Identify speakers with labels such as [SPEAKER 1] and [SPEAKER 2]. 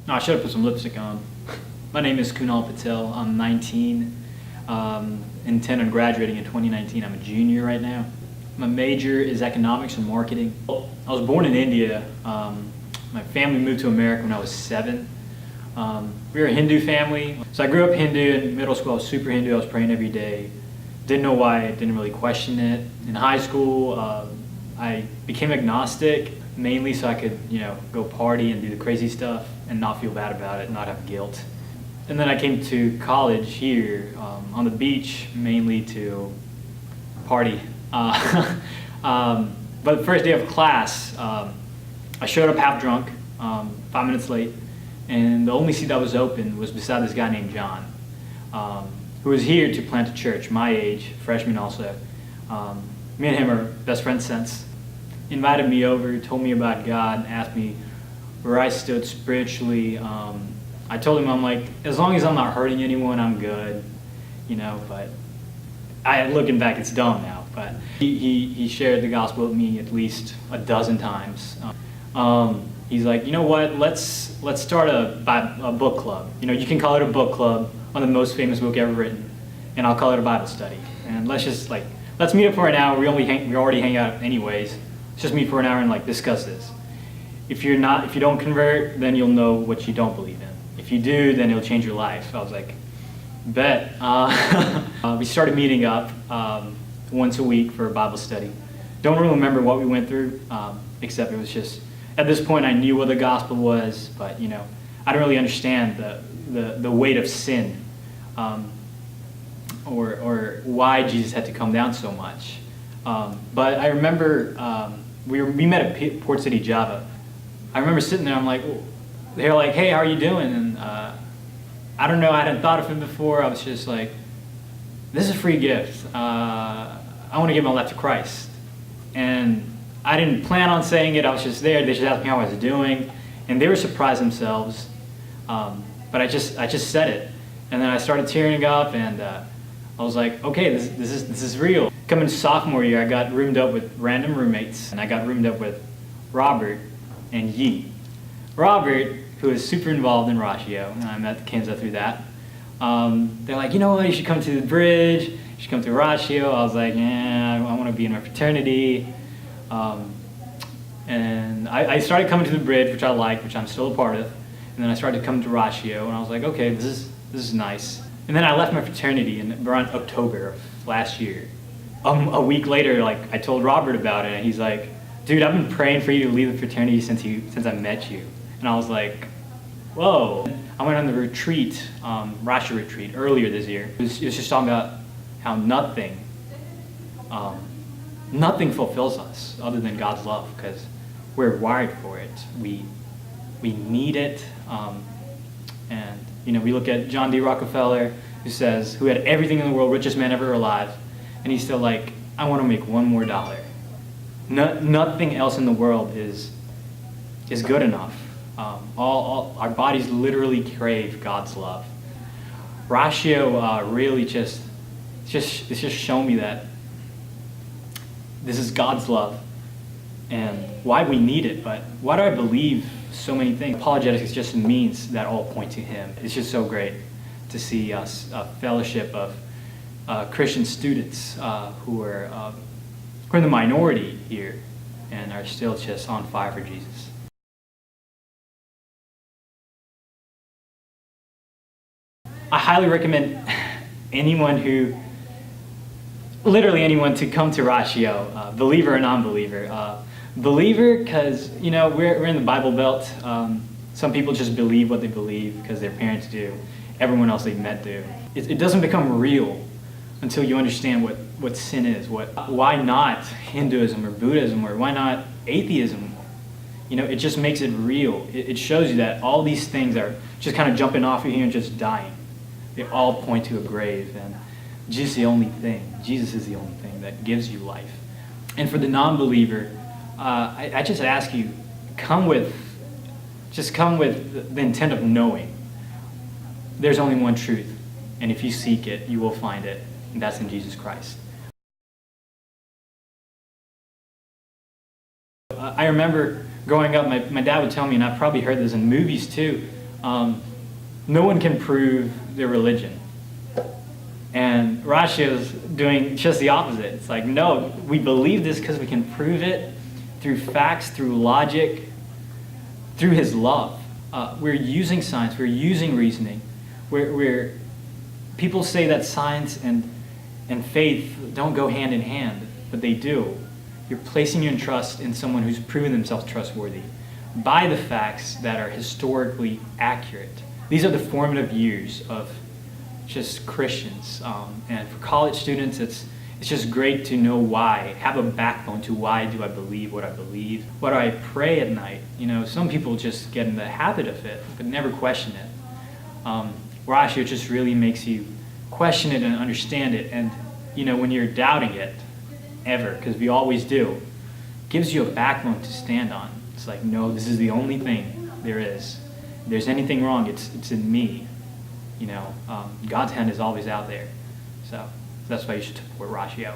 [SPEAKER 1] No, I should have put some lipstick on. My name is Kunal Patel. I'm 19. Intend on graduating in 2019. I'm a junior right now. My major is economics and marketing. I was born in India. My family moved to America when I was 7. We were a Hindu family. So I grew up Hindu. In middle school, I was super Hindu. I was praying every day. Didn't know why. Didn't really question it. In high school, I became agnostic, mainly so I could, go party and do the crazy stuff and not feel bad about it, not have guilt. And then I came to college here on the beach, mainly to party. But the first day of class, I showed up half drunk, 5 minutes late, and the only seat that was open was beside this guy named John, who was here to plant a church, my age, freshman also. Me and him are best friends since. He invited me over, told me about God, asked me where I stood spiritually. I told him, I'm like, as long as I'm not hurting anyone, I'm good, but looking back, it's dumb now, but he shared the gospel with me at least a dozen times. He's like, you know what, let's start a book club. You can call it a book club on the most famous book ever written, and I'll call it a Bible study. And let's meet up for an hour. We already hang out anyways. Let's just meet for an hour and discuss this. If you don't convert, then you'll know what you don't believe in. If you do, then it'll change your life. I was like, bet. We started meeting up once a week for a Bible study. Don't really remember what we went through, except it was just, at this point I knew what the gospel was, but I didn't really understand the weight of sin, or why Jesus had to come down so much. But I remember we met at Port City, Java. I remember sitting there, I'm like, they're like, hey, how are you doing? And I don't know, I hadn't thought of it before. I was just like, this is a free gift. I want to give my life to Christ. And I didn't plan on saying it. I was just there. They just asked me how I was doing. And they were surprised themselves. But I just said it. And then I started tearing up, and I was like, okay, this is real. Coming sophomore year, I got roomed up with random roommates. And I got roomed up with Robert and Yi. Robert, who is super involved in Ratio, and I met Kenza through that. They're like, you know what, you should come to the bridge, you should come to Ratio. I was like, yeah, I want to be in my fraternity. And I started coming to the bridge, which I like, which I'm still a part of. And then I started coming to Ratio, and I was like, okay, this is nice. And then I left my fraternity around October of last year. A week later, I told Robert about it, and he's like, dude, I've been praying for you to leave the fraternity since I met you. And I was like, whoa. I went on the retreat, Ratio retreat, earlier this year. It was just talking about how nothing fulfills us other than God's love, because we're wired for it. We need it. And we look at John D. Rockefeller, who had everything in the world, richest man ever alive, and he's still like, I want to make one more dollar. Nothing else in the world is good enough. All our bodies literally crave God's love. Ratio really just shown me that this is God's love and why we need it. But why do I believe so many things? Apologetics is just a means that all point to Him. It's just so great to see us, a fellowship of Christian students who are in the minority here and are still just on fire for Jesus. I highly recommend literally anyone to come to Ratio, believer or non-believer. Believer because, we're in the Bible Belt. Some people just believe what they believe because their parents do, everyone else they've met do. It doesn't become real until you understand what sin is. Why not Hinduism or Buddhism, or why not atheism? It just makes it real. It shows you that all these things are just kind of jumping off of you and just dying. They all point to a grave, and Jesus is the only thing that gives you life. And for the non-believer, I just ask you, come with the intent of knowing there's only one truth, and if you seek it, you will find it, and that's in Jesus Christ. I remember growing up, my dad would tell me, and I've probably heard this in movies too, No one can prove their religion. And Ratio's doing just the opposite. It's like, no, we believe this because we can prove it through facts, through logic, through his love. We're using science, we're using reasoning. People say that science and faith don't go hand in hand, but they do. You're placing your trust in someone who's proven themselves trustworthy by the facts that are historically accurate. These are the formative years of just Christians. And for college students, it's just great to know why, have a backbone to why do I believe what I believe. Why do I pray at night? You know, some people just get in the habit of it, but never question it. Ratio just really makes you question it and understand it. And, you know, when you're doubting it, ever, because we always do, gives you a backbone to stand on. It's like, no, this is the only thing there is. If there's anything wrong, it's in me. You know, God's hand is always out there. So that's why you should support Ratio.